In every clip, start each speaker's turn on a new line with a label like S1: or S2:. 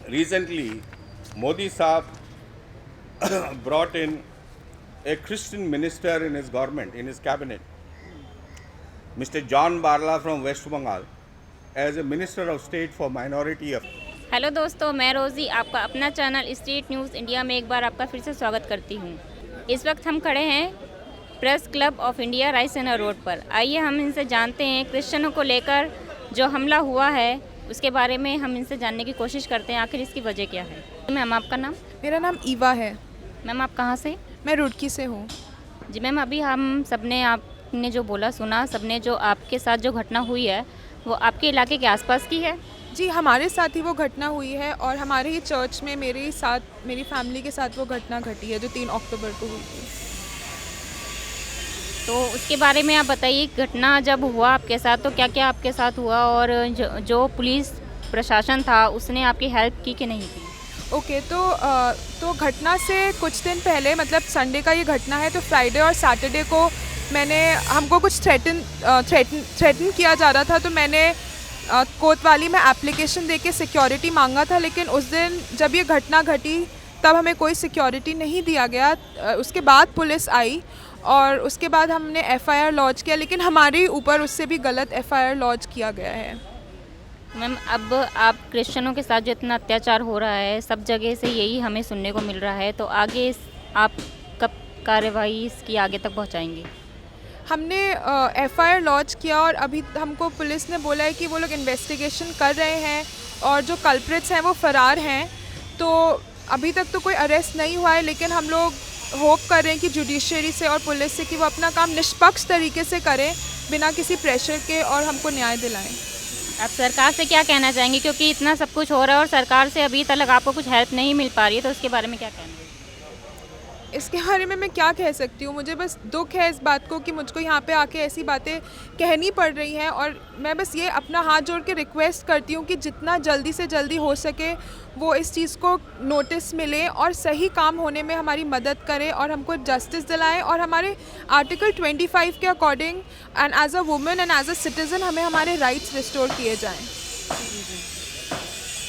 S1: Recently, Modi Saab brought in a Christian minister in his government, in his cabinet, Mr. John Barla from West Bengal, as a Minister of State for Minority Affairs.
S2: Hello दोस्तों, मैं रोज़ी आपका अपना channel street news India में एक बार आपका फिर से स्वागत करती हूँ। इस वक्त हम खड़े हैं press club of India Raisena road पर। आइए हम इनसे जानते हैं क्रिश्चियनों को लेकर जो हमला हुआ है उसके बारे में हम इनसे जानने की कोशिश करते हैं आखिर इसकी वजह क्या है। मैम, आपका नाम?
S3: मेरा नाम ईवा है।
S2: मैम, आप कहाँ से?
S3: मैं रुड़की से हूँ।
S2: जी मैम, अभी हम सबने आपने जो बोला सुना, सबने जो आपके साथ जो घटना हुई है वो आपके इलाके के आसपास की है?
S3: जी, हमारे साथ ही वो घटना हुई है और हमारे ही चर्च में मेरे साथ, मेरी फैमिली के साथ वो घटना घटी है जो 3 अक्टूबर को हुई थी।
S2: तो उसके बारे में आप बताइए, घटना जब हुआ आपके साथ तो क्या क्या आपके साथ हुआ और जो पुलिस प्रशासन था उसने आपकी हेल्प की कि नहीं की?
S3: ओके, तो घटना से कुछ दिन पहले, मतलब संडे का ये घटना है, तो फ्राइडे और सैटरडे को हमको कुछ थ्रेटन किया जा रहा था। तो मैंने कोतवाली में एप्लीकेशन देके सिक्योरिटी मांगा था, लेकिन उस दिन जब ये घटना घटी तब हमें कोई सिक्योरिटी नहीं दिया गया। उसके बाद पुलिस आई और उसके बाद हमने एफआईआर लॉन्च किया, लेकिन हमारे ऊपर उससे भी गलत एफआईआर लॉन्च किया गया है।
S2: मैम, अब आप क्रिश्चियनों के साथ जो इतना अत्याचार हो रहा है, सब जगह से यही हमें सुनने को मिल रहा है, तो आगे आप कब कार्रवाई इसकी आगे तक पहुंचाएंगे?
S3: हमने एफआईआर लॉन्च किया और अभी हमको पुलिस ने बोला है कि वो लोग इन्वेस्टिगेशन कर रहे हैं और जो कल्प्रिट्स हैं वो फ़रार हैं। तो अभी तक तो कोई अरेस्ट नहीं हुआ है, लेकिन हम लोग होप कर रहे हैं कि जुडिशरी से और पुलिस से कि वो अपना काम निष्पक्ष तरीके से करें, बिना किसी प्रेशर के, और हमको न्याय दिलाएं।
S2: आप सरकार से क्या कहना चाहेंगे, क्योंकि इतना सब कुछ हो रहा है और सरकार से अभी तक आपको कुछ हेल्प नहीं मिल पा रही है, तो उसके बारे में क्या कहना है?
S3: इसके बारे में मैं क्या कह सकती हूँ, मुझे बस दुख है इस बात को कि मुझको यहाँ पे आके ऐसी बातें कहनी पड़ रही हैं। और मैं बस ये अपना हाथ जोड़ के रिक्वेस्ट करती हूँ कि जितना जल्दी से जल्दी हो सके वो इस चीज़ को नोटिस मिले और सही काम होने में हमारी मदद करें और हमको जस्टिस दिलाएं, और हमारे आर्टिकल 25 के according and as a women and as a citizen हमें हमारे राइट्स रिस्टोर किए जाएँ।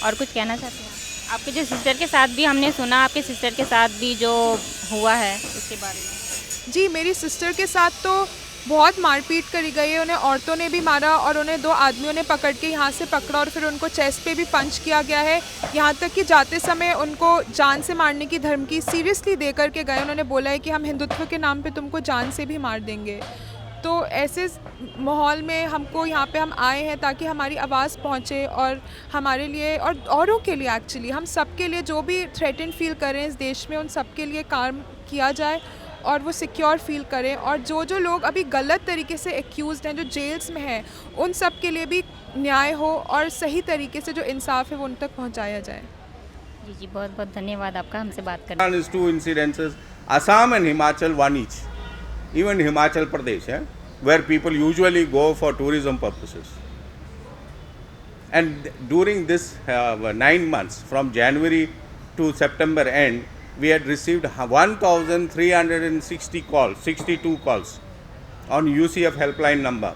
S2: और कुछ कहना चाहते हैं? आपके जो सिस्टर के साथ भी हमने सुना, आपके सिस्टर के साथ भी जो हुआ है उसके बारे में?
S3: जी, मेरी सिस्टर के साथ तो बहुत मारपीट करी गई है। उन्हें औरतों ने भी मारा और उन्हें 2 आदमियों ने पकड़ के यहाँ से पकड़ा और फिर उनको चेस्ट पे भी पंच किया गया है। यहाँ तक कि जाते समय उनको जान से मारने की धमकी सीरियसली दे करके गए। उन्होंने बोला है कि हम हिंदुत्व के नाम पे तुमको जान से भी मार देंगे। तो ऐसे माहौल में हमको यहाँ पे हम आए हैं ताकि हमारी आवाज़ पहुँचे और हमारे लिए और औरों के लिए, एक्चुअली हम सब के लिए, जो भी थ्रेटन फील करें इस देश में, उन सब के लिए काम किया जाए और वो सिक्योर फील करें। और जो लोग अभी गलत तरीके से एक्यूज़्ड हैं, जो जेल्स में हैं, उन सब के लिए भी न्याय हो और सही तरीके से जो इंसाफ है वो उन तक पहुँचाया जाए।
S2: जी जी, बहुत बहुत धन्यवाद आपका हमसे बात करने।
S1: Is 2 incidences, Assam and Himachal, one each. Even Himachal Pradesh, where people usually go for tourism purposes. And during this 9 months, from January to September end, we had received 1,360 calls, 62 calls on UCF helpline number.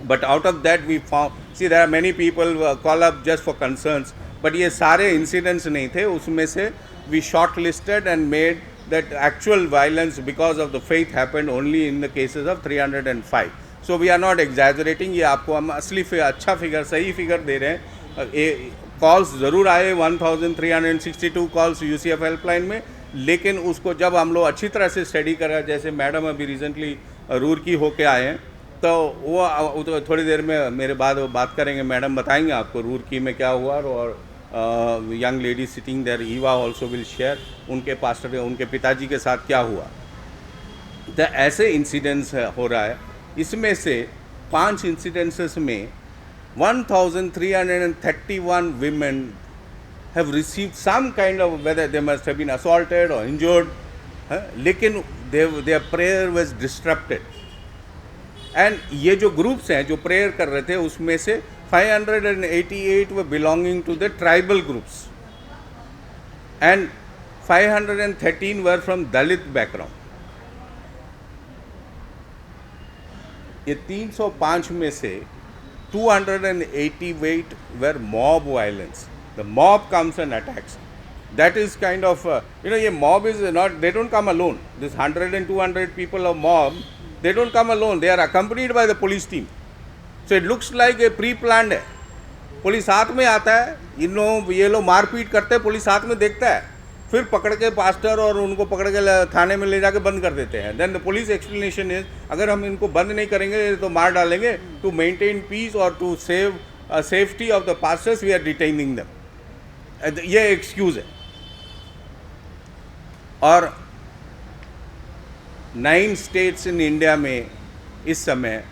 S1: But out of that we found, see there are many people who call up just for concerns, but ये सारे incidents नहीं थे। उसमें से we shortlisted and made that actual violence because of the faith happened only in the cases of 305. So we are not exaggerating, ये आपको हम असली अच्छा फिगर, सही फिगर दे रहे हैं। कॉल्स ज़रूर आए 1362 कॉल्स UCF हेल्पलाइन में, लेकिन उसको जब हम लोग अच्छी तरह से स्टडी करा, जैसे मैडम अभी रिसेंटली रूरकी होके आए हैं, तो वो तो थोड़ी देर में मेरे बाद वो बात करेंगे, मैडम बताएंगे आपको रूरकी में क्या हुआ। और young lady sitting there, Eva also will share उनके पास्टर, उनके पिताजी के साथ क्या हुआ। तो ऐसे इंसिडेंट्स हो रहा है। इसमें से 5 इंसिडेंसेस में 1,331 women have received some kind of, whether they must have been assaulted or injured, लेकिन their prayer was disrupted. And ये जो ग्रुप्स हैं जो प्रेयर कर रहे थे, उसमें से 588 were belonging to the tribal groups and 513 were from Dalit background. ये 305 में से 288 were mob violence. The mob comes and attacks. That is kind of, a mob is not, they don't come alone. This 100 and 200 people of mob, they don't come alone. They are accompanied by the police team. So it looks like a pre-planned है. Police साथ में आता है, ये लोग मारपीट करते हैं, पुलिस साथ में देखता है, फिर पकड़ के पास्टर और उनको पकड़ के थाने में ले जाके बंद कर देते हैं. Then the police explanation is, अगर हम इनको बंद नहीं करेंगे तो मार डालेंगे. टू मेंटेन पीस और to save safety of the pastors we are detaining them. ये एक्सक्यूज़ है. और 9 स्टेट्स इन इंडिया में इस समय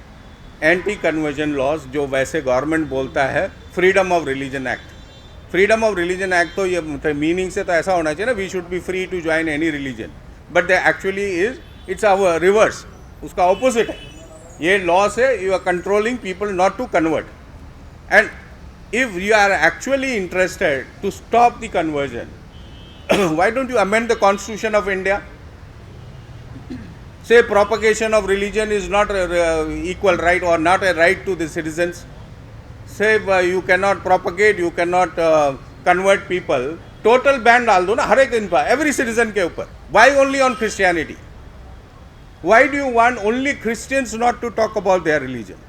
S1: एंटी कन्वर्जन लॉज, जो वैसे गवर्नमेंट बोलता है freedom of religion act. Freedom of religion act तो ये मीनिंग से तो ऐसा होना चाहिए ना, we should be free to join any religion, but the actually is it's our reverse, उसका ऑपोजिट है. ये लॉ से you are controlling people not to convert. And if you are actually interested to stop the conversion, why don't you amend the Constitution of India? Say propagation of religion is not equal right or not a right to the citizens. Say you cannot propagate, you cannot convert people. Total ban डाल दो ना हर एक इन पर, every citizen के ऊपर. Why only on Christianity? Why do you want only Christians not to talk about their religion?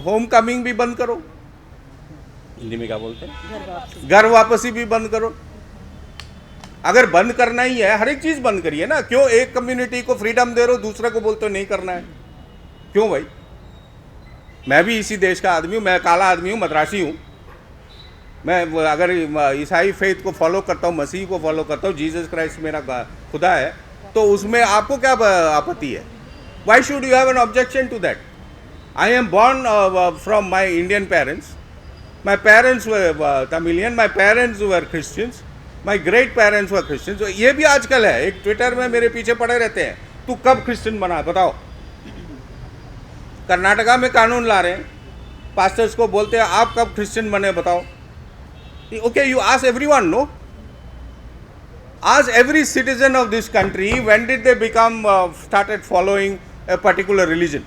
S1: Homecoming भी बंद करो. हिंदी में क्या बोलते हैं, घर वापसी भी बंद करो. अगर बंद करना ही है, हर एक चीज बंद करिए ना. क्यों एक कम्युनिटी को फ्रीडम दे रहे हो, दूसरे को बोलते हो नहीं करना है? क्यों भाई? मैं भी इसी देश का आदमी हूँ, मैं काला आदमी हूँ, मद्रासी हूँ. मैं अगर ईसाई फेथ को फॉलो करता हूँ, मसीह को फॉलो करता हूँ, जीसस क्राइस्ट मेरा खुदा है, तो उसमें आपको क्या आपत्ति है? Why should you have an objection to that? I am born from my Indian parents. My parents were Tamilian, my parents were Christians, my great parents were Christians. ये भी आजकल है, एक ट्विटर में मेरे पीछे पड़े रहते हैं, तू कब क्रिश्चियन बना बताओ. कर्नाटका में कानून ला रहे हैं, पास्टर्स को बोलते हैं आप कब क्रिश्चियन बने बताओ. Okay, you ask everyone, no? Ask every citizen of this country, when did they become started following a particular religion?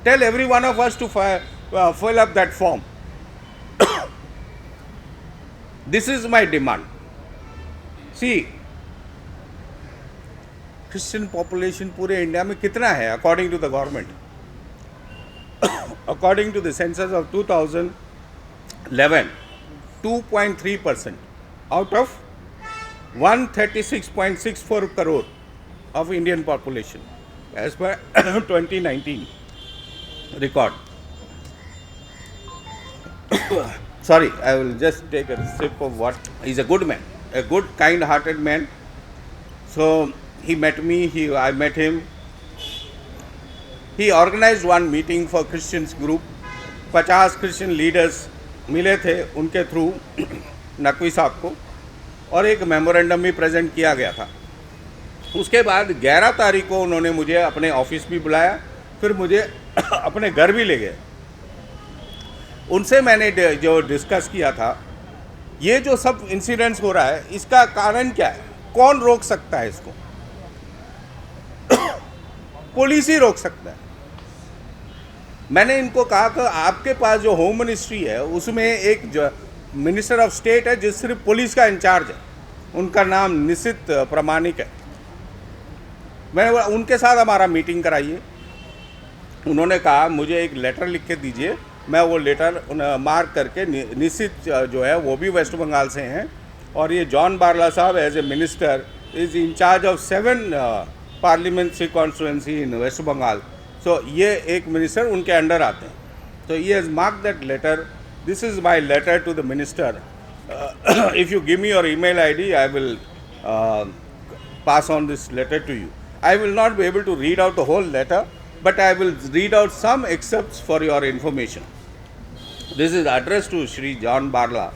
S1: Tell every one of us to fill up that form. This is my demand. See, Christian population पूरे India में कितना है according to the government? According to the census of 2011, 2.3% out of 136.64 crore of Indian population as per 2019 record. Sorry, I will just take a sip of what. He's a good man, a good, kind-hearted man. So he met me, I met him. He organized one meeting for Christians group. 50 Christian leaders मिले थे उनके through Naqvi साहब को, और एक memorandum भी present किया गया था. उसके बाद 11 तारीख को उन्होंने मुझे अपने ऑफिस भी बुलाया, फिर मुझे अपने घर भी ले गए. उनसे मैंने जो डिस्कस किया था, ये जो सब इंसिडेंट्स हो रहा है, इसका कारण क्या है? कौन रोक सकता है इसको? पुलिस ही रोक सकता है. मैंने इनको कहा कि आपके पास जो होम मिनिस्ट्री है, उसमें एक जो मिनिस्टर ऑफ स्टेट है जो सिर्फ पुलिस का इंचार्ज है, उनका नाम निशित प्रामाणिक है. मैंने उनके साथ हमारा मीटिंग कराइए. उन्होंने कहा मुझे एक लेटर लिख के दीजिए. मैं वो लेटर मार्क करके, निशित जो है वो भी वेस्ट बंगाल से हैं, और ये जॉन बारला साहब as a minister is in charge of 7 parliamentary constituency in West Bengal. So ये एक मिनिस्टर उनके अंडर आते हैं. तो ये has mark that letter. This is my letter to the minister. If you give me your email ID, I will pass on this letter to you. I will not be able to read out the whole letter, but I will read out some excerpts for your information. This is addressed to Shri John Barla,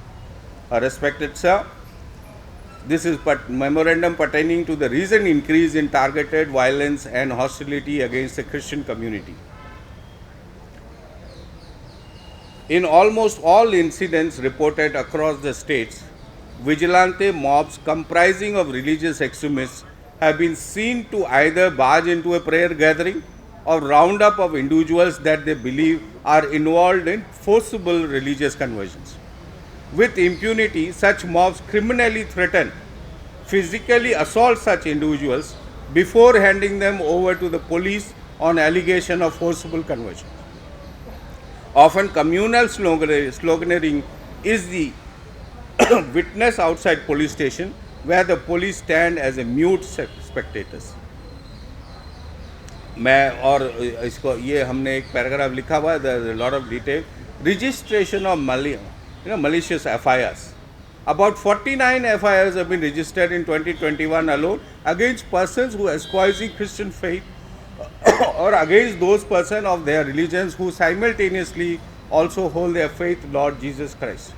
S1: a respected sir. This is memorandum pertaining to the recent increase in targeted violence and hostility against the Christian community. In almost all incidents reported across the states, vigilante mobs comprising of religious extremists have been seen to either barge into a prayer gathering or roundup of individuals that they believe are involved in forcible religious conversions. With impunity, such mobs criminally threaten, physically assault such individuals before handing them over to the police on allegation of forcible conversion. Often communal sloganeering is the witness outside police station, where the police stand as a mute spectators. मैं और इसको ये हमने एक paragraph लिखा हुआ है, there's a lot of detail. Registration of malicious FIRs. About 49 FIRs have been registered in 2021 alone against persons who espousing Christian faith or against those persons of their religions who simultaneously also hold their faith Lord Jesus Christ.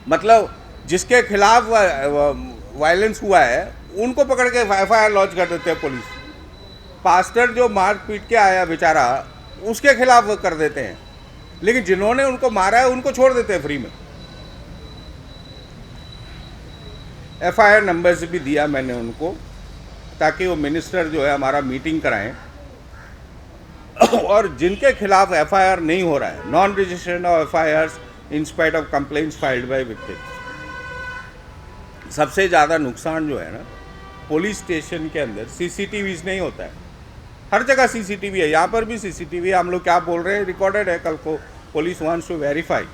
S1: मतलब जिसके खिलाफ violence हुआ है उनको पकड़ के FIR launch कर देते हैं पुलिस. पास्टर जो मार पीट के आया बेचारा उसके खिलाफ वो कर देते हैं, लेकिन जिन्होंने उनको मारा है उनको छोड़ देते हैं फ्री में. FIR नंबर्स भी दिया मैंने उनको ताकि वो मिनिस्टर जो है हमारा मीटिंग कराएं, और जिनके खिलाफ FIR नहीं हो रहा है, non registration of FIRs in spite of complaints filed by victims. सबसे ज़्यादा नुकसान जो है ना पुलिस स्टेशन के अंदर CCTVs नहीं होता है. हर जगह CCTV है, यहाँ पर भी CCTV है. हम लोग क्या बोल रहे हैं रिकॉर्डेड है, कल को police wants to verify.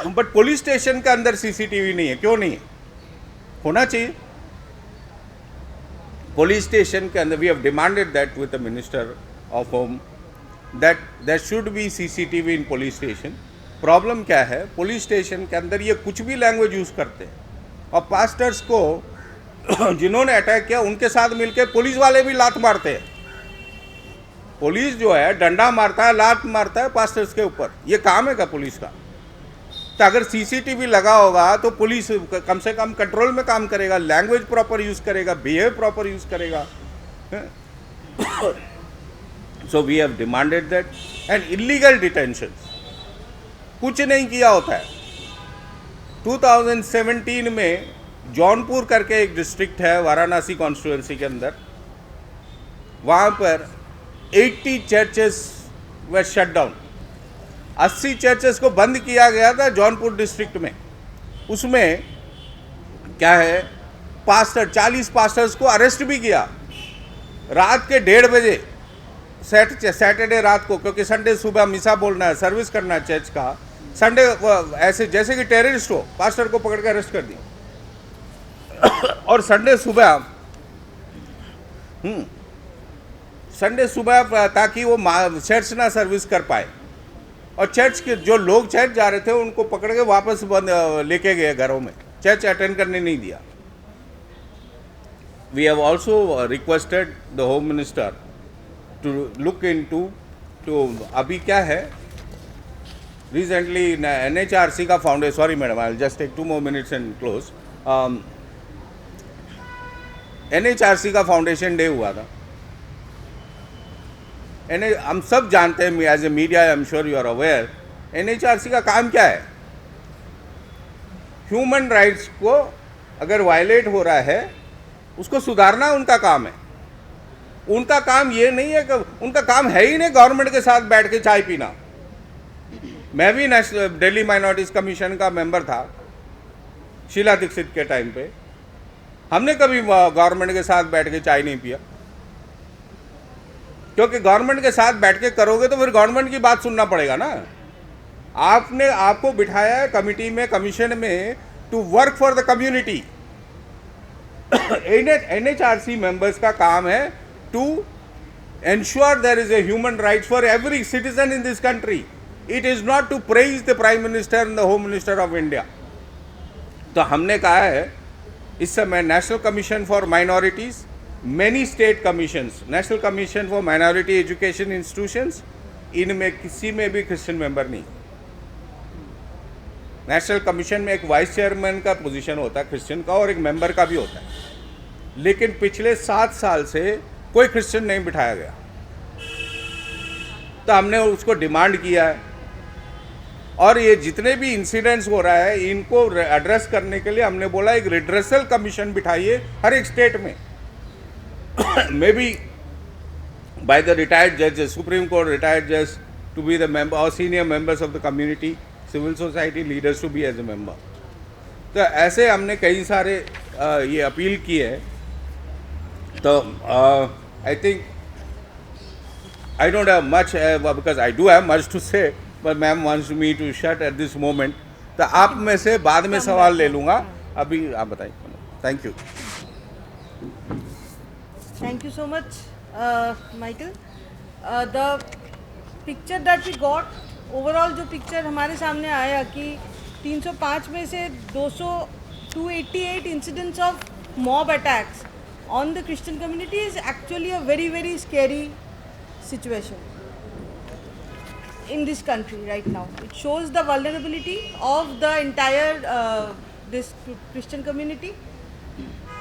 S1: But police station के अंदर CCTV नहीं है. क्यों नहीं है? होना चाहिए. पुलिस स्टेशन के अंदर we have demanded that with the minister of home that there should be CCTV in police station. Problem क्या है, पुलिस स्टेशन के अंदर ये कुछ भी लैंग्वेज यूज़ करते हैं, और पास्टर्स को जिन्होंने अटैक किया उनके साथ मिलकर पुलिस वाले भी लात मारते हैं. पुलिस जो है डंडा मारता है, लात मारता है पास्टर्स के ऊपर. ये काम है क्या पुलिस का? तो अगर CCTV लगा होगा तो पुलिस कम से कम कंट्रोल में काम करेगा, लैंग्वेज प्रॉपर यूज़ करेगा, बिहेव प्रॉपर यूज़ करेगा. So we have demanded that. And illegal detentions कुछ नहीं किया होता है. 2017 में जौनपुर करके एक डिस्ट्रिक्ट है वाराणसी कॉन्स्टिट्यूएंसी के अंदर, वहाँ पर 80 चर्चेस वर शट डाउन. 80 चर्चेस को बंद किया गया था जौनपुर डिस्ट्रिक्ट में. उसमें क्या है, 40 पास्टर्स को अरेस्ट भी किया रात के 1:30 बजे सैटरडे रात को, क्योंकि संडे सुबह मिसा बोलना है, सर्विस करना है चर्च का. संडे ऐसे जैसे कि टेररिस्ट हो, पास्टर को पकड़ के अरेस्ट कर दिया. और संडे सुबह ताकि वो चर्च ना सर्विस कर पाए, और चर्च के जो लोग चर्च जा रहे थे उनको पकड़ के वापस लेके गए घरों में, चर्च अटेंड करने नहीं दिया. We have also requested the home minister to look into अभी क्या है रिसेंटली NHRC का foundation, sorry madam I will just take 2 more minutes and close. NHRC का फाउंडेशन डे हुआ था. हम सब जानते हैं, as a media I am sure you are aware, NHRC का काम क्या है. ह्यूमन राइट्स को अगर वायलेट हो रहा है उसको सुधारना उनका काम है. उनका काम ये नहीं है कि उनका काम है ही नहीं गवर्नमेंट के साथ बैठ के चाय पीना. मैं भी दिल्ली माइनॉरिटीज़ कमीशन का मेंबर था शीला दीक्षित के टाइम पे. हमने कभी गवर्नमेंट के साथ बैठ के चाय नहीं पिया, क्योंकि गवर्नमेंट के साथ बैठ के करोगे तो फिर गवर्नमेंट की बात सुनना पड़ेगा ना. आपको बिठाया है कमिटी में, कमीशन में, to work for the community. NHRC members का काम है to ensure there is a human rights for every citizen in this country. It is not to praise the Prime Minister and the Home Minister of India. तो हमने कहा है इस समय national commission for minorities, many state commissions, national commission for minority education institutions, इनमें किसी में भी क्रिश्चियन मेंबर नहीं. नेशनल कमीशन में एक वाइस चेयरमैन का पोजीशन होता है क्रिश्चियन का, और एक मेंबर का भी होता है. लेकिन पिछले 7 साल से कोई क्रिश्चियन नहीं बिठाया गया. तो हमने उसको डिमांड किया है, और ये जितने भी इंसिडेंट्स हो रहा है इनको एड्रेस करने के लिए हमने बोला एक रिड्रेसल कमीशन बिठाइए हर एक स्टेट में. May be by the retired judges, Supreme Court retired judges to be the member or senior members of the community, civil society leaders to be as a member. तो ऐसे हमने कई सारे ये appeal की है. तो I think I don't have much because I do have much to say, but ma'am wants me to shut at this moment. तो आप में से बाद में सवाल ले लूँगा, अभी आप बताइए. Thank you.
S4: Thank you so much, Michael. The picture that we got, overall जो picture हमारे सामने आया कि 305 में से 288 incidents of mob attacks on the Christian community is actually a very, very scary situation in this country right now. It shows the vulnerability of the entire this Christian community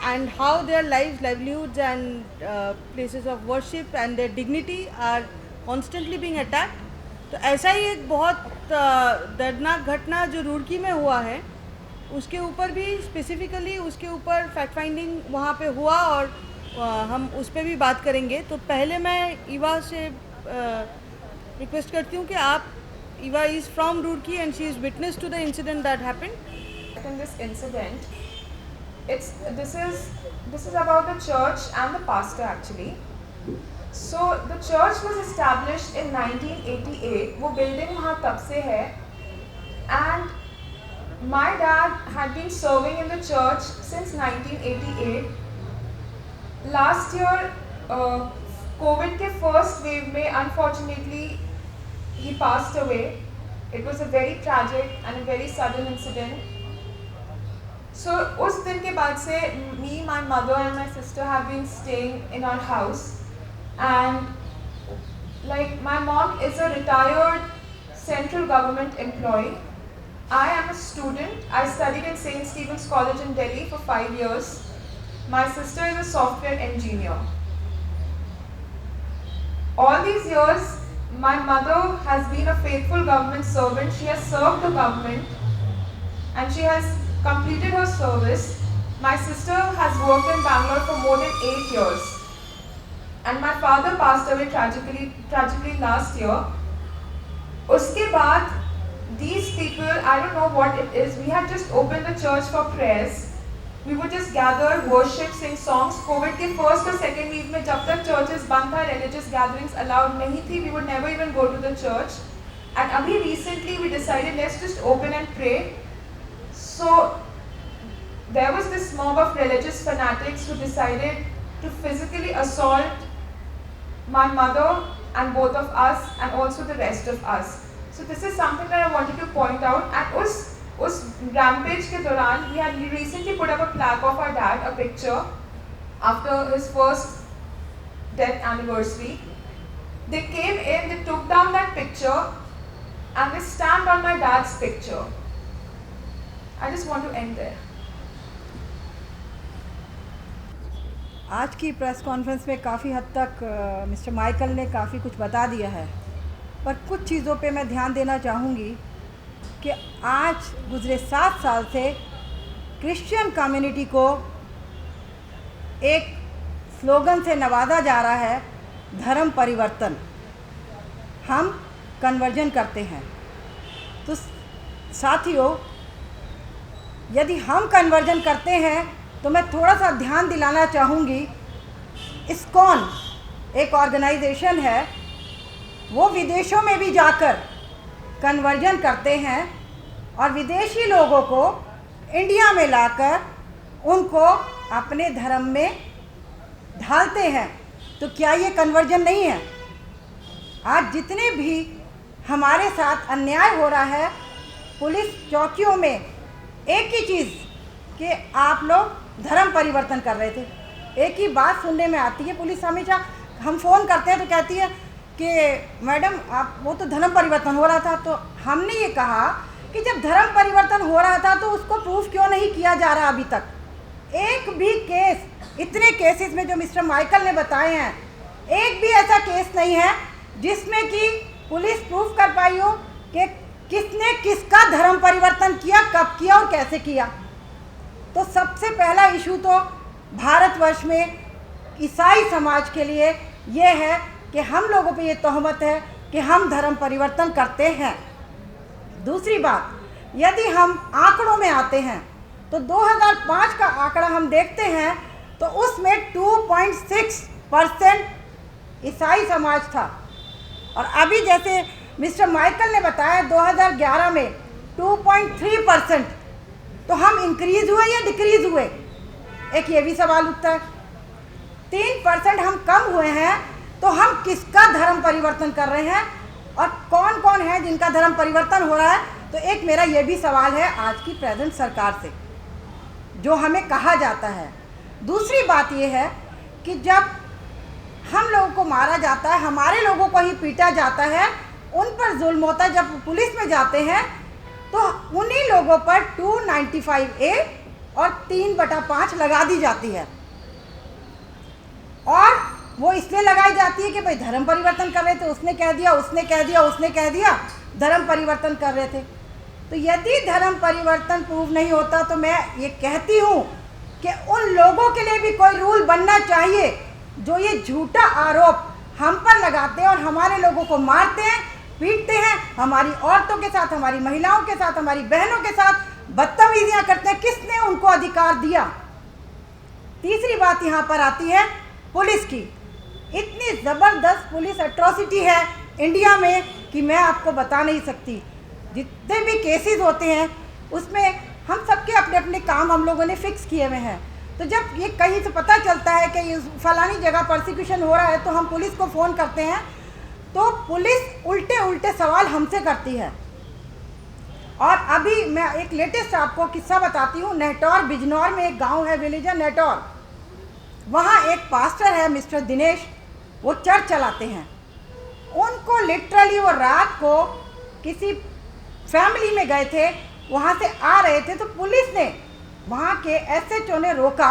S4: and how their lives, livelihoods and places of worship and their dignity are constantly being attacked. तो ऐसा ही एक बहुत दर्दनाक घटना जो रुड़की में हुआ है, उसके ऊपर भी स्पेसिफिकली उसके ऊपर फैक्ट फाइंडिंग वहाँ पे हुआ और हम उस पर भी बात करेंगे. तो पहले मैं ईवा से रिक्वेस्ट करती हूँ कि आप, Eva is from Roorkee and she is witness to the incident that happened.
S3: In this incident, this is about the church and the pastor actually. So the church was established in 1988. वो building वहाँ तब से है. And my dad had been serving in the church since 1988. Last year, COVID के first wave में unfortunately he passed away. It was a very tragic and a very sudden incident. So उस दिन के बाद से me, my mother and my sister have been staying in our house. And like my mom is a retired central government employee. I am a student. I studied in St. Stephen's College in Delhi for 5 years. My sister is a software engineer. All these years, my mother has been a faithful government servant. She has served the government and she has completed her service. My sister has worked in Bangalore for more than 8 years. And my father passed away tragically last year. Uske baad, these people, I don't know what it is, we had just opened the church for prayers. We would just gather, worship, sing songs. COVID के first और second week में जब तक churches बंद था, religious gatherings allowed नहीं थी, we would never even go to the church. And अभी recently we decided let's just open and pray. So there was this mob of religious fanatics who decided to physically assault my mother and both of us and also the rest of us. So this is something that I wanted to point out. And us rampage ke dauran, we had recently put up a plaque of our dad, a picture after his first death anniversary. They came in, they took down that picture and they stamped on my dad's picture. I just want to end there.
S4: आज की press conference में काफ़ी हद तक mister Michael ने काफ़ी कुछ बता दिया है, पर कुछ चीज़ों पे मैं ध्यान देना चाहूँगी कि आज गुज़रे 7 साल से क्रिश्चियन कम्युनिटी को एक स्लोगन से नवाजा जा रहा है, धर्म परिवर्तन. हम कन्वर्जन करते हैं. तो साथियों, यदि हम कन्वर्जन करते हैं तो मैं थोड़ा सा ध्यान दिलाना चाहूँगी. इस्कॉन एक ऑर्गेनाइजेशन है, वो विदेशों में भी जाकर कन्वर्जन करते हैं और विदेशी लोगों को इंडिया में लाकर उनको अपने धर्म में ढालते हैं. तो क्या ये कन्वर्जन नहीं है? आज जितने भी हमारे साथ अन्याय हो रहा है पुलिस चौकियों में, एक ही चीज़ कि आप लोग धर्म परिवर्तन कर रहे थे. एक ही बात सुनने में आती है, पुलिस हमेशा, हम फ़ोन करते हैं तो कहती है कि मैडम आप वो तो धर्म परिवर्तन हो रहा था. तो हमने ये कहा कि जब धर्म परिवर्तन हो रहा था तो उसको प्रूफ क्यों नहीं किया जा रहा अभी तक? एक भी केस, इतने केसेस में जो मिस्टर माइकल ने बताए हैं, एक भी ऐसा केस नहीं है जिसमें कि पुलिस प्रूफ कर पाई हो कि किसने किसका धर्म परिवर्तन किया, कब किया और कैसे किया. तो सबसे पहला इशू तो भारतवर्ष में ईसाई समाज के लिए ये है कि हम लोगों पे ये तोहमत है कि हम धर्म परिवर्तन करते हैं। दूसरी बात, यदि हम आंकड़ों में आते हैं तो 2005 का आंकड़ा हम देखते हैं तो उसमें 2.6% ईसाई समाज था, और अभी जैसे मिस्टर माइकल ने बताया 2011 में 2.3%। तो हम इंक्रीज हुए या डिक्रीज हुए, एक ये भी सवाल उठता है। 3% हम कम हुए हैं, तो हम किसका धर्म परिवर्तन कर रहे हैं और कौन कौन है जिनका धर्म परिवर्तन हो रहा है। तो एक मेरा ये भी सवाल है आज की प्रेजेंट सरकार से, जो हमें कहा जाता है। दूसरी बात ये है कि जब हम लोगों को मारा जाता है, हमारे लोगों को ही पीटा जाता है, उन पर जुल्म होता है, जब पुलिस में जाते हैं तो उन्हीं लोगों पर 295A और 3/5 लगा दी जाती है, और वो इसलिए लगाई जाती है कि भाई धर्म परिवर्तन कर रहे थे, उसने कह दिया, उसने कह दिया, उसने कह दिया, धर्म परिवर्तन कर रहे थे। तो यदि धर्म परिवर्तन प्रूव नहीं होता तो मैं ये कहती हूँ कि उन लोगों के लिए भी कोई रूल बनना चाहिए जो ये झूठा आरोप हम पर लगाते हैं और हमारे लोगों को मारते हैं, पीटते हैं, हमारी औरतों के साथ, हमारी महिलाओं के साथ, हमारी बहनों के साथ बदतमीजियां करते हैं। किसने उनको अधिकार दिया? तीसरी बात यहाँ पर आती है पुलिस की। इतनी ज़बरदस्त पुलिस एट्रॉसिटी है इंडिया में कि मैं आपको बता नहीं सकती। जितने भी केसेस होते हैं उसमें हम सबके अपने अपने काम हम लोगों ने फिक्स किए हुए हैं। तो जब ये कहीं से पता चलता है कि ये फलानी जगह परसिक्यूशन हो रहा है तो हम पुलिस को फ़ोन करते हैं, तो पुलिस उल्टे उल्टे सवाल हमसे करती है। और अभी मैं एक लेटेस्ट आपको किस्सा बताती हूँ। नेटौर बिजनौर में एक गांव है, विलेज है नेटौर। वहाँ एक पास्टर है मिस्टर दिनेश, वो चर्च चलाते हैं। उनको लिटरली वो रात को किसी फैमिली में गए थे, वहाँ से आ रहे थे, तो पुलिस ने, वहाँ के SHO ने रोका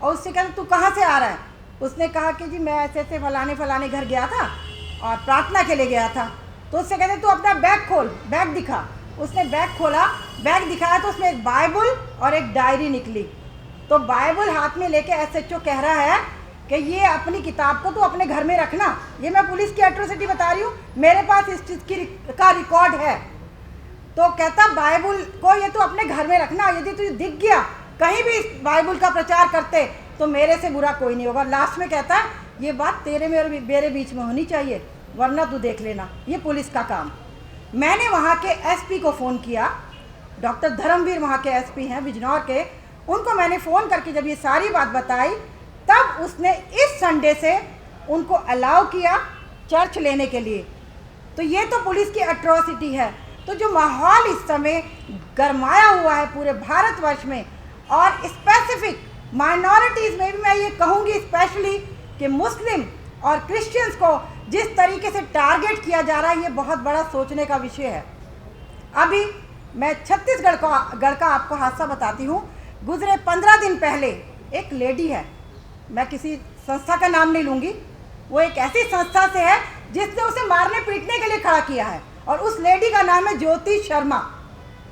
S4: और उससे कहा तू कहाँ से आ रहा है? उसने कहा कि जी मैं ऐसे ऐसे फलाने फलाने घर गया था और प्रार्थना के लिए गया था। तो उससे कहते तू अपना बैग खोल, बैग दिखा। उसने बैग खोला, बैग दिखाया तो उसमें एक बाइबल और एक डायरी निकली। तो बाइबल हाथ में लेके SHO कह रहा है कि ये अपनी किताब को तू अपने घर में रखना। ये मैं पुलिस की एट्रोसिटी बता रही हूँ, मेरे पास इस चीज़ का रिकॉर्ड है। तो कहता बाइबल को ये तू अपने घर में रखना, यदि तुझे दिख गया कहीं भी इस बाइबल का प्रचार करते तो मेरे से बुरा कोई नहीं होगा। लास्ट में कहता है ये बात तेरे में और मेरे बीच में होनी चाहिए, वरना तू देख लेना। ये पुलिस का काम। मैंने वहाँ के SP को फ़ोन किया, डॉक्टर धर्मवीर वहाँ के SP हैं बिजनौर के। उनको मैंने फ़ोन करके जब ये सारी बात बताई, तब उसने इस संडे से उनको अलाउ किया चर्च लेने के लिए। तो ये तो पुलिस की एट्रॉसिटी है। तो जो माहौल इस समय गरमाया हुआ है पूरे भारतवर्ष में, और स्पेसिफिक माइनॉरिटीज़ में भी मैं ये कहूँगी स्पेशली कि मुस्लिम और क्रिश्चियंस को जिस तरीके से टारगेट किया जा रहा है, ये बहुत बड़ा सोचने का विषय है। अभी मैं छत्तीसगढ़ का आपको हादसा बताती हूँ। गुजरे 15 दिन पहले एक लेडी है, मैं किसी संस्था का नाम नहीं लूँगी, वो एक ऐसी संस्था से है जिसने उसे मारने पीटने के लिए खड़ा किया है, और उस लेडी का नाम है ज्योति शर्मा।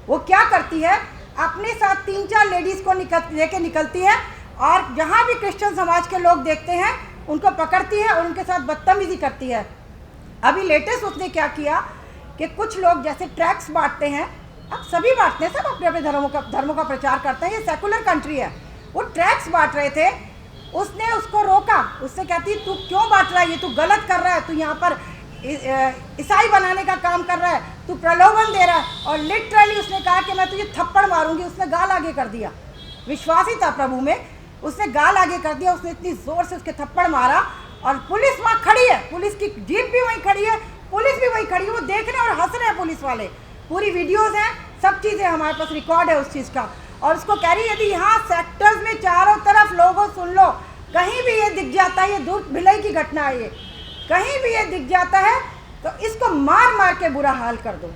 S4: वो क्या करती है, अपने साथ 3-4 लेडीज़ को लेके निकलती है, और जहाँ भी क्रिश्चियन समाज के लोग देखते हैं उनको पकड़ती है और उनके साथ बदतमीजी करती है। अभी लेटेस्ट उसने क्या किया कि कुछ लोग जैसे ट्रैक्स बांटते हैं, अब सभी बांटते हैं, सब अपने अपने धर्मों का प्रचार करते हैं, ये सेकुलर कंट्री है। वो ट्रैक्स बांट रहे थे, उसने उसको रोका। उससे कहती तू क्यों बांट रहा है, ये तू गलत कर रहा है, तू यहाँ पर ईसाई बनाने का काम कर रहा है, तू प्रलोभन दे रहा है। और लिटरली उसने कहा कि मैं तुझे थप्पड़ मारूंगी। उसने गाल आगे कर दिया, विश्वासी था प्रभु में, उसने गाल आगे कर दिया। उसने इतनी ज़ोर से उसके थप्पड़ मारा, और पुलिस वहाँ खड़ी है, पुलिस की जीप भी वहीं खड़ी है, पुलिस भी वहीं खड़ी है। वो देख रहे हैं और हंस रहे हैं पुलिस वाले। पूरी वीडियोज़ हैं, सब चीज़ें हमारे पास रिकॉर्ड है उस चीज़ का। और उसको कह रही है यदि यहाँ सेक्टर्स में चारों तरफ लोगों सुन लो, कहीं भी ये दिख जाता है, ये दूर भिलाई की घटना है, ये कहीं भी ये दिख जाता है तो इसको मार मार के बुरा हाल कर दो।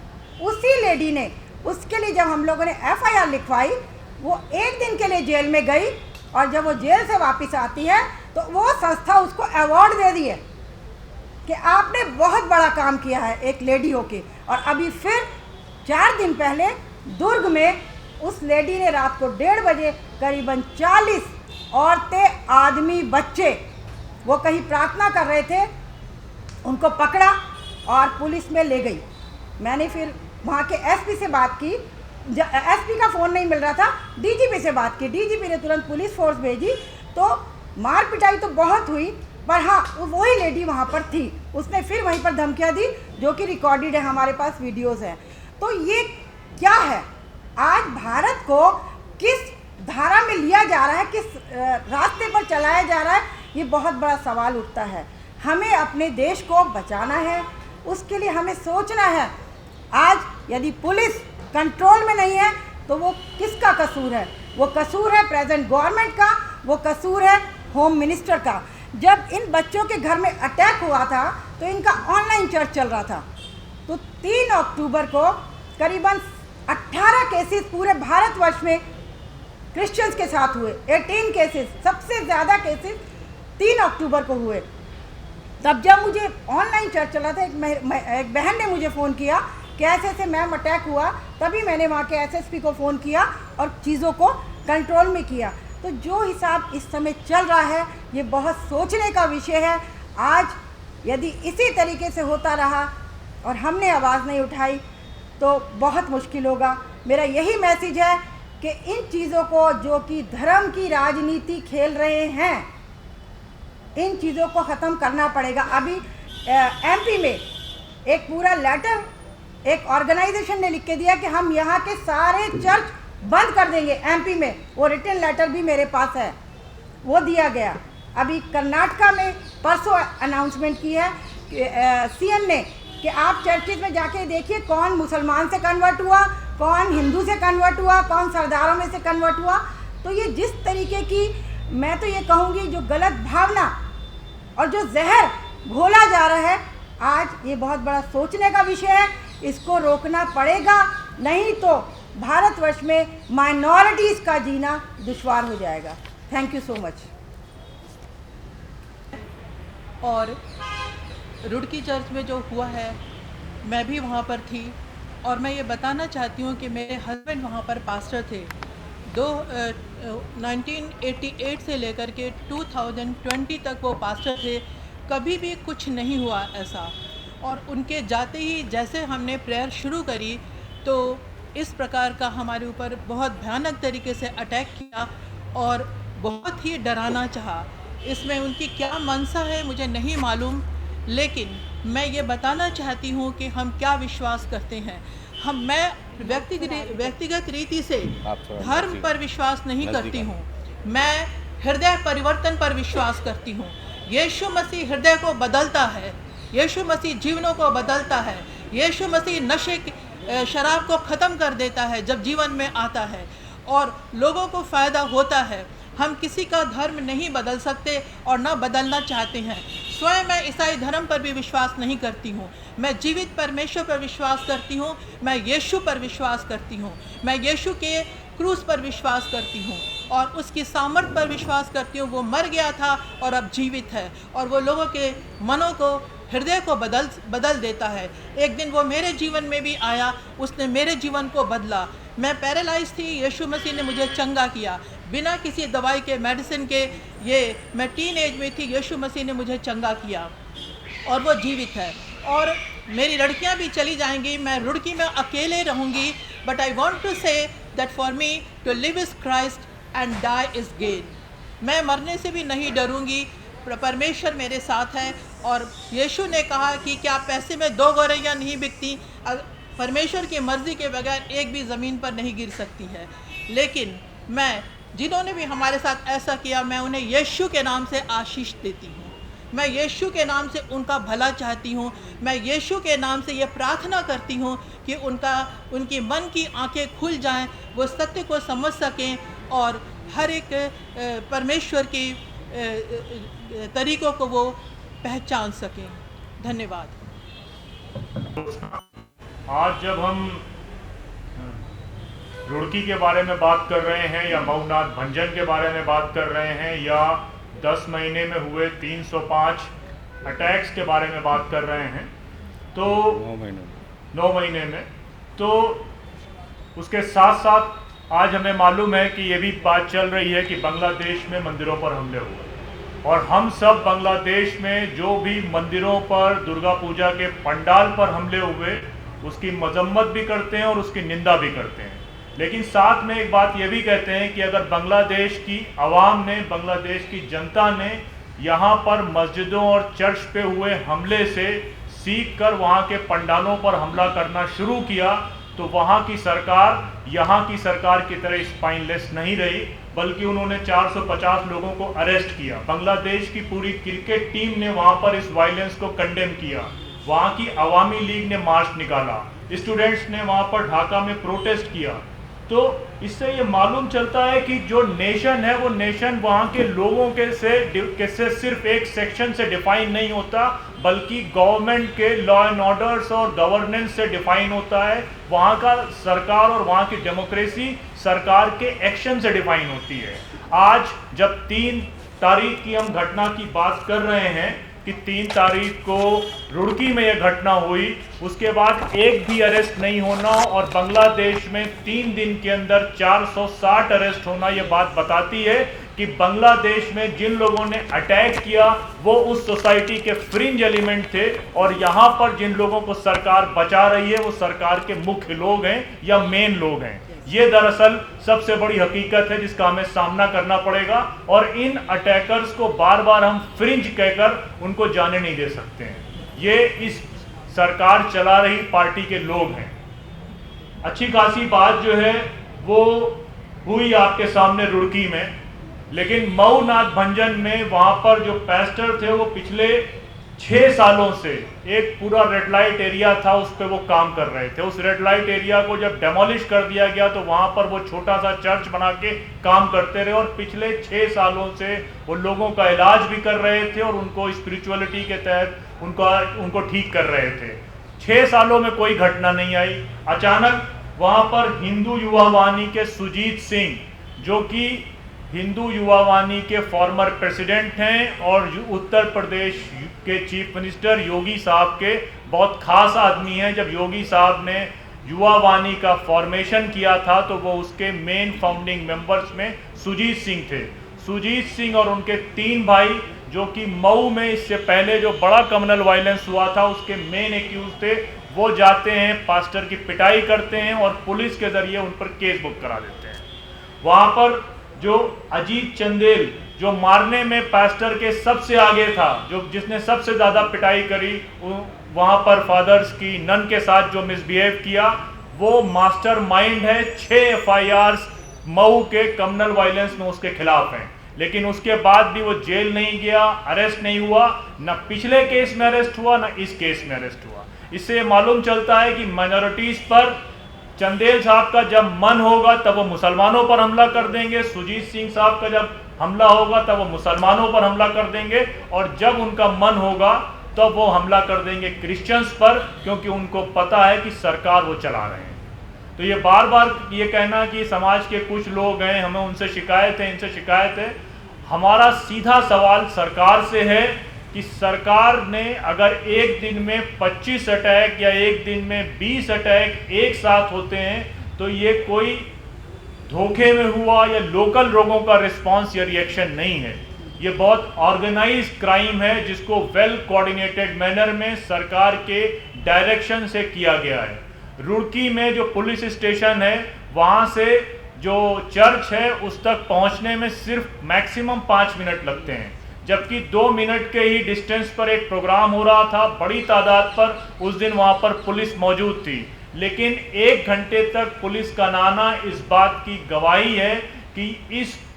S4: उसी लेडी ने, उसके लिए जब हम लोगों ने FIR लिखवाई, वो 1 दिन के लिए जेल में गई, और जब वो जेल से वापस आती है तो वो संस्था उसको अवार्ड दे दी है कि आपने बहुत बड़ा काम किया है एक लेडी होके। और अभी फिर 4 दिन पहले दुर्ग में उस लेडी ने रात को 1:30 बजे करीबन 40 औरतें, आदमी, बच्चे, वो कहीं प्रार्थना कर रहे थे, उनको पकड़ा और पुलिस में ले गई। मैंने फिर वहाँ के एसपी से बात की, एसपी का फ़ोन नहीं मिल रहा था, डीजीपी से बात की, डीजीपी ने तुरंत पुलिस फोर्स भेजी। तो मार पिटाई तो बहुत हुई, पर हाँ वही लेडी वहाँ पर थी, उसने फिर वहीं पर धमकियाँ दी, जो कि रिकॉर्डेड है, हमारे पास वीडियोज़ हैं। तो ये क्या है, आज भारत को किस धारा में लिया जा रहा है, किस रास्ते पर चलाया जा रहा है, ये बहुत बड़ा सवाल उठता है। हमें अपने देश को बचाना है, उसके लिए हमें सोचना है। आज यदि पुलिस कंट्रोल में नहीं है तो वो किसका कसूर है? वो कसूर है प्रेजेंट गवर्नमेंट का, वो कसूर है होम मिनिस्टर का। जब इन बच्चों के घर में अटैक हुआ था तो इनका ऑनलाइन चर्च चल रहा था। तो 3 अक्टूबर को करीबन 18 केसेस पूरे भारतवर्ष में क्रिश्चियंस के साथ हुए, 18 केसेस, सबसे ज़्यादा केसेस 3 अक्टूबर को हुए। तब जब मुझे ऑनलाइन चर्च चला था, एक बहन ने मुझे फ़ोन किया कि ऐसे ऐसे मैम अटैक हुआ, तभी मैंने वहाँ के एसएसपी को फ़ोन किया और चीज़ों को कंट्रोल में किया। तो जो हिसाब इस समय चल रहा है ये बहुत सोचने का विषय है। आज यदि इसी तरीके से होता रहा और हमने आवाज़ नहीं उठाई तो बहुत मुश्किल होगा। मेरा यही मैसेज है कि इन चीज़ों को, जो कि धर्म की राजनीति खेल रहे हैं, इन चीज़ों को ख़त्म करना पड़ेगा। अभी एमपी में एक पूरा लेटर एक ऑर्गेनाइजेशन ने लिख के दिया कि हम यहाँ के सारे चर्च बंद कर देंगे एमपी में। वो रिटन लेटर भी मेरे पास है, वो दिया गया। अभी कर्नाटका में परसों अनाउंसमेंट की है सीएम ने कि आप चर्चेज में जाके देखिए कौन मुसलमान से कन्वर्ट हुआ, कौन हिंदू से कन्वर्ट हुआ, कौन सरदारों में से कन्वर्ट हुआ। तो ये जिस तरीके की, मैं तो ये कहूँगी, जो गलत भावना और जो जहर घोला जा रहा है, आज ये बहुत बड़ा सोचने का विषय है। इसको रोकना पड़ेगा, नहीं तो भारतवर्ष में माइनॉरिटीज़ का जीना दुश्वार हो जाएगा। Thank you so much.
S5: और रुड़की चर्च में जो हुआ है, मैं भी वहाँ पर थी और मैं ये बताना चाहती हूँ कि मेरे हस्बैंड वहाँ पर पास्टर थे। 1988 से लेकर के 2020 तक वो पास्टर थे। कभी भी कुछ नहीं हुआ ऐसा। और उनके जाते ही जैसे हमने प्रेयर शुरू करी तो इस प्रकार का हमारे ऊपर बहुत भयानक तरीके से अटैक किया और बहुत ही डराना चाहा। इसमें उनकी क्या मंशा है मुझे नहीं मालूम, लेकिन मैं ये बताना चाहती हूँ कि हम क्या विश्वास करते हैं। मैं व्यक्तिगत रीति से धर्म पर विश्वास नहीं करती हूँ, मैं हृदय परिवर्तन पर विश्वास करती हूँ। यीशु मसीह हृदय को बदलता है, यीशु मसीह जीवनों को बदलता है, यीशु मसीह नशे शराब को ख़त्म कर देता है जब जीवन में आता है और लोगों को फ़ायदा होता है। हम किसी का धर्म नहीं बदल सकते और न बदलना चाहते हैं। स्वयं मैं ईसाई धर्म पर भी विश्वास नहीं करती हूँ। मैं जीवित परमेश्वर पर विश्वास करती हूँ, मैं यीशु पर विश्वास करती हूँ, मैं यीशु के क्रूस पर विश्वास करती हूँ और उसकी सामर्थ पर विश्वास करती हूँ। वो मर गया था और अब जीवित है और वो लोगों के मनों को, हृदय को बदल देता है। एक दिन वो मेरे जीवन में भी आया, उसने मेरे जीवन को बदला। मैं पैरालाइज थी, यीशु मसीह ने मुझे चंगा किया बिना किसी दवाई के, मेडिसिन के। मैं टीन एज में थी, यीशु मसीह ने मुझे चंगा किया और वो जीवित है। और मेरी लड़कियां भी चली जाएंगी, मैं रुड़की में अकेले रहूंगी, but I want to say that for me to live is Christ and die is gain. मैं मरने से भी नहीं डरूंगी, परमेश्वर मेरे साथ है। और यीशु ने कहा कि क्या पैसे में 2 गौरैया नहीं बिकती, परमेश्वर की मर्ज़ी के बगैर एक भी ज़मीन पर नहीं गिर सकती है। लेकिन मैं, जिन्होंने भी हमारे साथ ऐसा किया, मैं उन्हें यीशु के नाम से आशीष देती हूँ, मैं यीशु के नाम से उनका भला चाहती हूँ, मैं यीशु के नाम से ये प्रार्थना करती हूँ कि उनकी मन की आंखें खुल जाएं, वो सत्य को समझ सकें और हर एक परमेश्वर की तरीक़ों को वो पहचान सकें। धन्यवाद।
S6: आज जब हम रुड़की के बारे में बात कर रहे हैं या मऊनाथ भंजन के बारे में बात कर रहे हैं या 10 महीने में हुए 305 अटैक्स के बारे में बात कर रहे हैं, तो 9 महीने में, तो उसके साथ साथ आज हमें मालूम है कि ये भी बात चल रही है कि बांग्लादेश में मंदिरों पर हमले हुए। और हम सब बांग्लादेश में जो भी मंदिरों पर दुर्गा पूजा के पंडाल पर हमले हुए उसकी मजम्मत भी करते हैं और उसकी निंदा भी करते हैं। लेकिन साथ में एक बात ये भी कहते हैं कि अगर बांग्लादेश की आवाम ने, बांग्लादेश की जनता ने यहाँ पर मस्जिदों और चर्च पे हुए हमले से सीख कर वहाँ के पंडालों पर हमला करना शुरू किया तो वहाँ की सरकार यहाँ की सरकार की तरह स्पाइनलेस नहीं रही, बल्कि उन्होंने 450 लोगों को अरेस्ट किया। बांग्लादेश की पूरी क्रिकेट टीम ने वहाँ पर इस वायलेंस को कंडेम किया। वहाँ की अवामी लीग ने मार्च निकाला, स्टूडेंट्स ने वहाँ पर ढाका में प्रोटेस्ट किया। तो इससे ये मालूम चलता है कि जो नेशन है वो नेशन वहाँ के लोगों के से सिर्फ एक सेक्शन से डिफाइन नहीं होता, बल्कि गवर्नमेंट के लॉ एंड ऑर्डर्स और गवर्नेंस से डिफाइन होता है। वहाँ का सरकार और वहाँ की डेमोक्रेसी सरकार के एक्शन से डिफाइन होती है। आज जब 3 तारीख की हम घटना की बात कर रहे हैं कि 3 तारीख को रुड़की में यह घटना हुई, उसके बाद एक भी अरेस्ट नहीं होना और बांग्लादेश में 3 दिन के अंदर 460 अरेस्ट होना, यह बात बताती है कि बांग्लादेश में जिन लोगों ने अटैक किया वो उस सोसाइटी के फ्रिंज एलिमेंट थे और यहाँ पर जिन लोगों को सरकार बचा रही है वो सरकार के मुख्य लोग हैं या मेन लोग हैं। ये दरअसल सबसे बड़ी हकीकत है जिसका हमें सामना करना पड़ेगा और इन अटैकर्स को बार बार हम फ्रिंज कहकर उनको जाने नहीं दे सकते हैं। ये इस सरकार चला रही पार्टी के लोग हैं। अच्छी खासी बात जो है वो हुई आपके सामने रुड़की में, लेकिन मऊ नाथ भंजन में वहां पर जो पास्टर थे वो पिछले 6 सालों से एक पूरा रेड लाइट एरिया था, उस पर वो काम कर रहे थे। उस रेड लाइट एरिया को जब डेमोलिश कर दिया गया तो वहां पर वो छोटा सा चर्च बना के काम करते रहे और पिछले 6 सालों से वो लोगों का इलाज भी कर रहे थे और उनको स्पिरिचुअलिटी के तहत उनको ठीक कर रहे थे। 6 सालों में कोई घटना नहीं आई। अचानक वहां पर हिंदू युवा वाहिनी के सुजीत सिंह, जो कि हिंदू युवा वाहिनी के फॉर्मर प्रेसिडेंट हैं और उत्तर प्रदेश के चीफ मिनिस्टर योगी साहब के बहुत खास आदमी हैं। जब योगी साहब ने युवा वाहिनी का फॉर्मेशन किया था तो वो उसके मेन फाउंडिंग मेंबर्स में सुजीत सिंह थे। सुजीत सिंह और उनके 3 भाई, जो कि मऊ में इससे पहले जो बड़ा कम्युनल वायलेंस हुआ था उसके मेन एक्यूज थे, वो जाते हैं पास्टर की पिटाई करते हैं और पुलिस के जरिए उन पर केस बुक करा देते हैं। वहाँ पर जो अजीत चंदेल, जो मारने में पास्टर के सबसे आगे था, जो जिसने सबसे ज़्यादा पिटाई करी, वहाँ पर फादर्स की नन के साथ जो मिसबिहेव किया, वो मास्टर माइंड है। 6 FIRs मऊ के कम्युनल वायलेंस में उसके खिलाफ हैं, लेकिन उसके बाद भी वो जेल नहीं गया, अरेस्ट नहीं हुआ, न पिछले केस में अरेस्ट हुआ न इस केस में अरेस्ट हुआ। इससे मालूम चलता है कि माइनॉरिटीज़ पर चंदेल साहब का जब मन होगा तब वो मुसलमानों पर हमला कर देंगे, सुजीत सिंह साहब का जब हमला होगा तब वो मुसलमानों पर हमला कर देंगे और जब उनका मन होगा तब वो हमला कर देंगे क्रिश्चियंस पर, क्योंकि उनको पता है कि सरकार वो चला रहे हैं। तो ये बार बार ये कहना कि समाज के कुछ लोग हैं, हमें उनसे शिकायत है, इनसे शिकायत है, हमारा सीधा सवाल सरकार से है कि सरकार ने अगर एक दिन में 25 अटैक या एक दिन में 20 अटैक एक साथ होते हैं तो ये कोई धोखे में हुआ या लोकल लोगों का रिस्पांस या रिएक्शन नहीं है। ये बहुत ऑर्गेनाइज्ड क्राइम है जिसको वेल कोऑर्डिनेटेड मैनर में सरकार के डायरेक्शन से किया गया है। रुड़की में जो पुलिस स्टेशन है वहाँ से जो चर्च है उस तक पहुँचने में सिर्फ मैक्सिमम 5 मिनट लगते हैं, जबकि 2 मिनट के ही डिस्टेंस पर एक प्रोग्राम हो रहा था। बड़ी तादाद पर उस दिन वहाँ पर पुलिस मौजूद थी, लेकिन 1 घंटे तक पुलिस का ना आना इस बात की गवाही है कि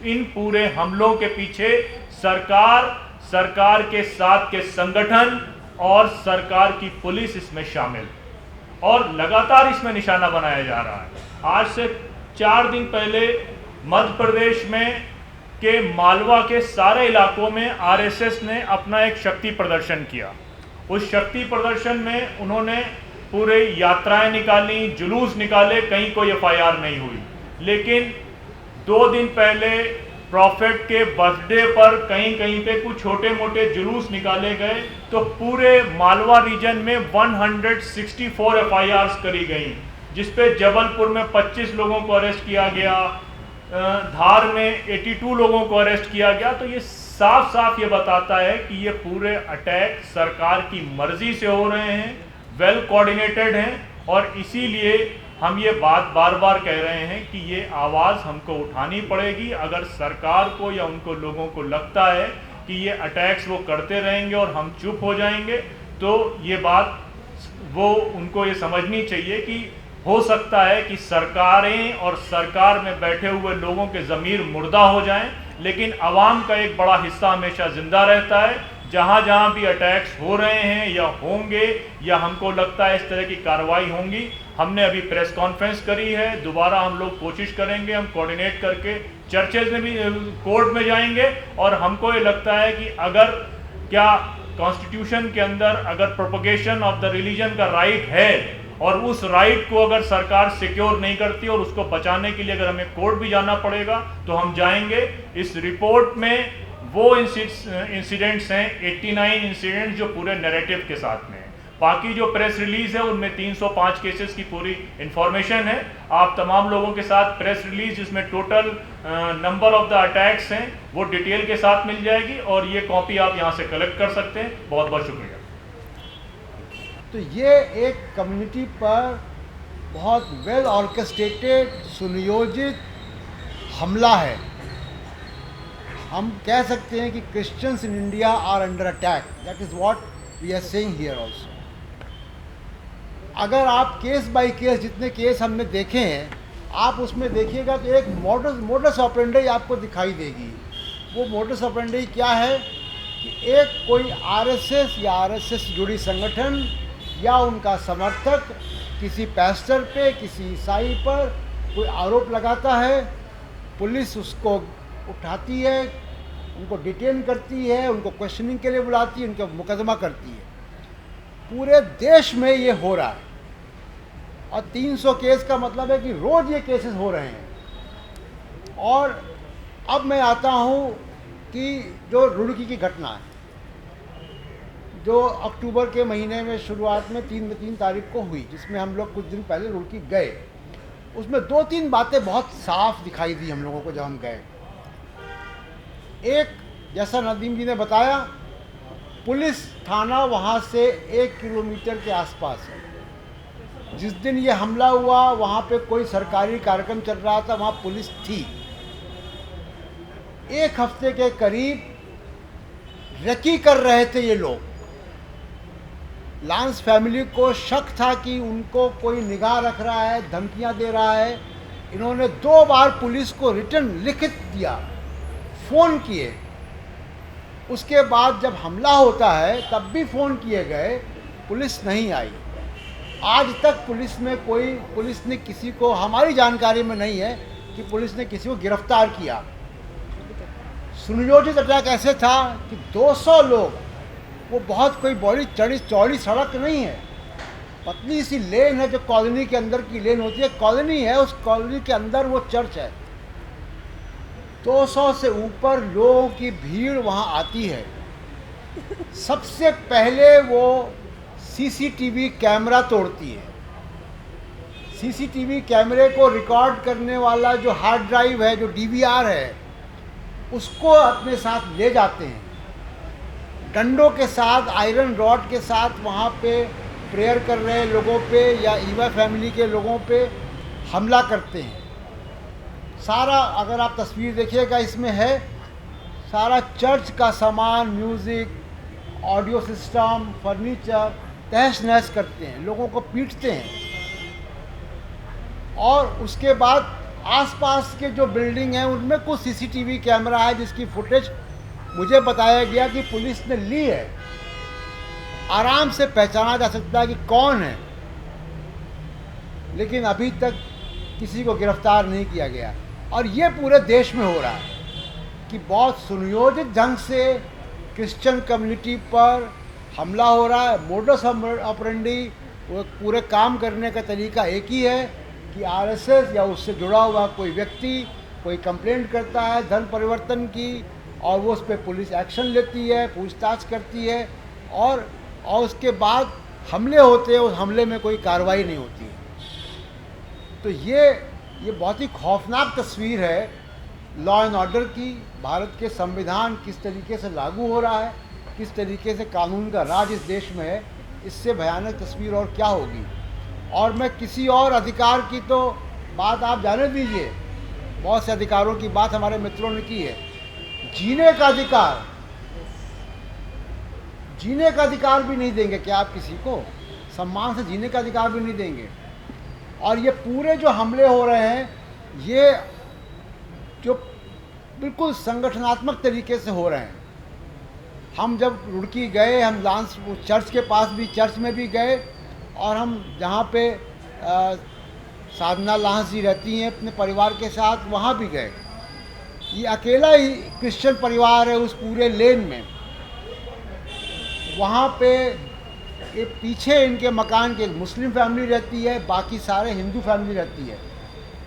S6: इन पूरे हमलों के पीछे सरकार के साथ के संगठन और सरकार की पुलिस इसमें शामिल और लगातार इसमें निशाना बनाया जा रहा है। आज से 4 दिन पहले मध्य प्रदेश में के मालवा के सारे इलाकों में आरएसएस ने अपना एक शक्ति प्रदर्शन किया। उस शक्ति प्रदर्शन में उन्होंने पूरे यात्राएं निकाली, जुलूस निकाले, कहीं कोई एफआईआर नहीं हुई। लेकिन 2 दिन पहले प्रॉफिट के बर्थडे पर कहीं कहीं पे कुछ छोटे मोटे जुलूस निकाले गए तो पूरे मालवा रीजन में 164 एफआईआर्स करी गई, जिसपे जबलपुर में 25 लोगों को अरेस्ट किया गया, धार में 82 लोगों को अरेस्ट किया गया। तो ये साफ साफ ये बताता है कि ये पूरे अटैक सरकार की मर्जी से हो रहे हैं, वेल कोऑर्डिनेटेड हैं, और इसीलिए हम ये बात बार बार कह रहे हैं कि ये आवाज़ हमको उठानी पड़ेगी। अगर सरकार को या उनको लोगों को लगता है कि ये अटैक्स वो करते रहेंगे और हम चुप हो जाएंगे, तो ये बात वो उनको ये समझनी चाहिए कि हो सकता है कि सरकारें और सरकार में बैठे हुए लोगों के ज़मीर मुर्दा हो जाएं, लेकिन आवाम का एक बड़ा हिस्सा हमेशा ज़िंदा रहता है। जहाँ जहाँ भी अटैक्स हो रहे हैं या होंगे या हमको लगता है इस तरह की कार्रवाई होंगी, हमने अभी प्रेस कॉन्फ्रेंस करी है, दोबारा हम लोग कोशिश करेंगे, हम कोऑर्डिनेट करके चर्चेज में भी कोर्ट में जाएंगे। और हमको ये लगता है कि अगर क्या कॉन्स्टिट्यूशन के अंदर अगर प्रोपगेशन ऑफ द रिलीजन का राइट है और उस राइट को अगर सरकार सिक्योर नहीं करती और उसको बचाने के लिए अगर हमें कोर्ट भी जाना पड़ेगा तो हम जाएंगे। इस रिपोर्ट में वो इंसिडेंट्स हैं 89 इंसिडेंट्स जो पूरे नैरेटिव के साथ में हैं। बाकी जो प्रेस रिलीज है उनमें 305 केसेस की पूरी इंफॉर्मेशन है। आप तमाम लोगों के साथ प्रेस रिलीज जिसमें total number of the attacks हैं वो डिटेल के साथ मिल जाएगी और ये कॉपी आप यहाँ से कलेक्ट कर सकते हैं। बहुत बहुत शुक्रिया।
S7: तो ये एक कम्युनिटी पर बहुत वेल ऑर्केस्ट्रेटेड सुनियोजित हमला है। हम कह सकते हैं कि Christians in India are under attack, that is what we are saying here also. अगर आप केस बाय केस जितने केस हमने देखे हैं आप उसमें देखिएगा तो एक मोडस ऑपरेंडी आपको दिखाई देगी। वो मोडस ऑपरेंडी क्या है कि एक कोई आरएसएस या आरएसएस जुड़ी संगठन या उनका समर्थक किसी पास्टर पे, किसी ईसाई पर कोई आरोप लगाता है, पुलिस उसको उठाती है, उनको डिटेन करती है, उनको क्वेश्चनिंग के लिए बुलाती है, उनका मुकदमा करती है। पूरे देश में ये हो रहा है और 300 केस का मतलब है कि रोज़ ये केसेस हो रहे हैं। और अब मैं आता हूँ कि जो रुड़की की घटना है जो अक्टूबर के महीने में शुरुआत में 3 तारीख को हुई, जिसमें हम लोग कुछ दिन पहले रुड़की गए, उसमें 2-3 बातें बहुत साफ दिखाई दी हम लोगों को जब हम गए। एक, जैसा नदीम जी ने बताया, पुलिस थाना वहाँ से 1 किलोमीटर के आसपास है। जिस दिन ये हमला हुआ वहाँ पे कोई सरकारी कार्यक्रम चल रहा था, वहाँ पुलिस थी। 1 हफ्ते के करीब रेकी कर रहे थे ये लोग। लांस फैमिली को शक था कि उनको कोई निगाह रख रहा है, धमकियां दे रहा है। इन्होंने 2 बार पुलिस को रिटर्न लिखित दिया, फ़ोन किए। उसके बाद जब हमला होता है तब भी फ़ोन किए गए, पुलिस नहीं आई। आज तक पुलिस ने किसी को, हमारी जानकारी में नहीं है कि पुलिस ने किसी को गिरफ्तार किया। सुनियोजित अटैक ऐसे था कि 200 लोग, वो बहुत कोई बड़ी चौड़ी सड़क नहीं है, पतली सी लेन है जो कॉलोनी के अंदर की लेन होती है, कॉलोनी है, उस कॉलोनी के अंदर वो चर्च है। 200 से ऊपर लोगों की भीड़ वहाँ आती है। सबसे पहले वो सीसीटीवी कैमरा तोड़ती है। सीसीटीवी कैमरे को रिकॉर्ड करने वाला जो हार्ड ड्राइव है, जो डीवीआर है, उसको अपने साथ ले जाते हैं। डंडों के साथ, आयरन रॉड के साथ वहाँ पे प्रेयर कर रहे लोगों पे या ईवा फैमिली के लोगों पे हमला करते हैं। सारा, अगर आप तस्वीर देखिएगा इसमें है, सारा चर्च का सामान, म्यूज़िक, ऑडियो सिस्टम, फर्नीचर तहस नहस करते हैं, लोगों को पीटते हैं। और उसके बाद आसपास के जो बिल्डिंग हैं उनमें कुछ सीसीटीवी कैमरा है जिसकी फुटेज मुझे बताया गया कि पुलिस ने ली है। आराम से पहचाना जा सकता है कि कौन है, लेकिन अभी तक किसी को गिरफ्तार नहीं किया गया। और ये पूरे देश में हो रहा है कि बहुत सुनियोजित ढंग से क्रिश्चियन कम्युनिटी पर हमला हो रहा है। मोडस ऑपरेंडी, वो पूरे काम करने का तरीका एक ही है कि आरएसएस या उससे जुड़ा हुआ कोई व्यक्ति कोई कंप्लेंट करता है धर्म परिवर्तन की, और वो उस पर पुलिस एक्शन लेती है, पूछताछ करती है, और उसके बाद हमले होते हैं, उस हमले में कोई कार्रवाई नहीं होती है। तो ये बहुत ही खौफनाक तस्वीर है लॉ एंड ऑर्डर की, भारत के संविधान किस तरीके से लागू हो रहा है, किस तरीके से कानून का राज इस देश में है, इससे भयानक तस्वीर और क्या होगी। और मैं किसी और अधिकार की तो बात आप जाने दीजिए, बहुत से अधिकारों की बात हमारे मित्रों ने की है। जीने का अधिकार, जीने का अधिकार भी नहीं देंगे क्या आप किसी को? सम्मान से जीने का अधिकार भी नहीं देंगे। और ये पूरे जो हमले हो रहे हैं, ये जो बिल्कुल संगठनात्मक तरीके से हो रहे हैं। हम जब रुड़की गए, हम लांस चर्च के पास भी, चर्च में भी गए, और हम जहाँ पे साधना लांस जी रहती हैं अपने परिवार के साथ, वहाँ भी गए। ये अकेला ही क्रिश्चियन परिवार है उस पूरे लेन में। वहाँ पे ये पीछे इनके मकान के मुस्लिम फैमिली रहती है, बाकी सारे हिंदू फैमिली रहती है।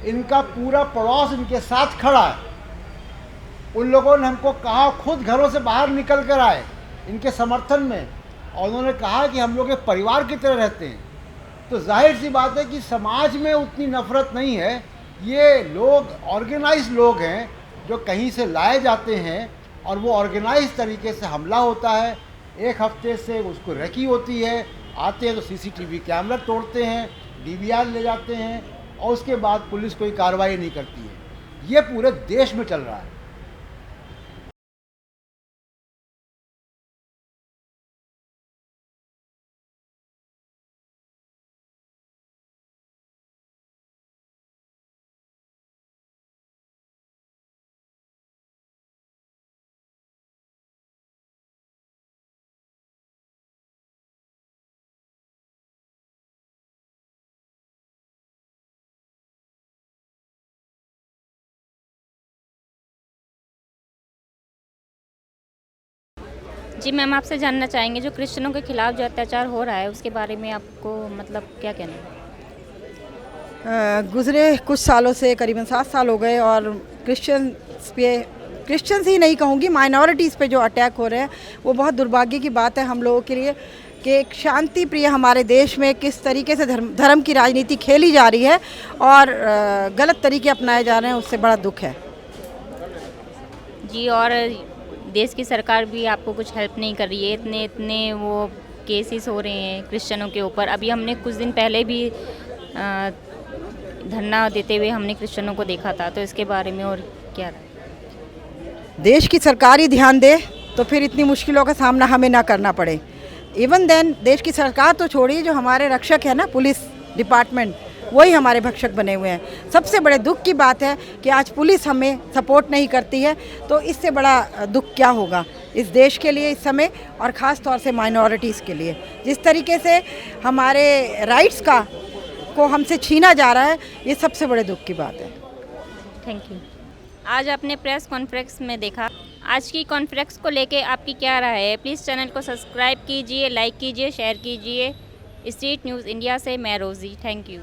S7: इनका पूरा पड़ोस इनके साथ खड़ा है। उन लोगों ने हमको कहा, खुद घरों से बाहर निकल कर आए इनके समर्थन में, और उन्होंने कहा कि हम लोग एक परिवार की तरह रहते हैं। तो जाहिर सी बात है कि समाज में उतनी नफरत नहीं है। ये लोग ऑर्गेनाइज लोग हैं जो कहीं से लाए जाते हैं, और वो ऑर्गेनाइज तरीके से हमला होता है। एक हफ्ते से उसको रेकी होती है, आते हैं तो सीसीटीवी कैमरा तोड़ते हैं, डीवीआर ले जाते हैं, और उसके बाद पुलिस कोई कार्रवाई नहीं करती है। ये पूरे देश में चल रहा है।
S2: जी मैम, आपसे जानना चाहेंगे जो क्रिश्चियनों के खिलाफ जो अत्याचार हो रहा है उसके बारे में आपको मतलब क्या कहना है?
S4: गुज़रे कुछ सालों से, करीबन 7 साल हो गए, और क्रिश्चियंस ही नहीं कहूँगी, माइनॉरिटीज़ पे जो अटैक हो रहे हैं वो बहुत दुर्भाग्य की बात है हम लोगों के लिए, कि एक शांति प्रिय हमारे देश में किस तरीके से धर्म की राजनीति खेली जा रही है और गलत तरीके अपनाए जा रहे हैं, उससे बड़ा दुख है।
S2: जी, और देश की सरकार भी आपको कुछ हेल्प नहीं कर रही है। इतने वो केसेस हो रहे हैं क्रिश्चियनों के ऊपर। अभी हमने कुछ दिन पहले भी धरना देते हुए हमने क्रिश्चियनों को देखा था, तो इसके बारे में और क्या राय?
S4: देश की सरकार ही ध्यान दे तो फिर इतनी मुश्किलों का सामना हमें ना करना पड़े। इवन देन देश की सरकार तो छोड़िए, जो हमारे रक्षक है ना, पुलिस डिपार्टमेंट, वही हमारे भक्षक बने हुए हैं। सबसे बड़े दुख की बात है कि आज पुलिस हमें सपोर्ट नहीं करती है, तो इससे बड़ा दुख क्या होगा इस देश के लिए इस समय, और ख़ास तौर से माइनॉरिटीज़ के लिए। जिस तरीके से हमारे राइट्स को हमसे छीना जा रहा है, ये सबसे बड़े दुख की बात है।
S2: Thank you. आज आपने प्रेस कॉन्फ्रेंस में देखा, आज की कॉन्फ्रेंस को लेके आपकी क्या राय है? प्लीज़ चैनल को सब्सक्राइब कीजिए, लाइक कीजिए, शेयर कीजिए। स्ट्रीट न्यूज़ इंडिया से मैं रोज़ी, थैंक यू।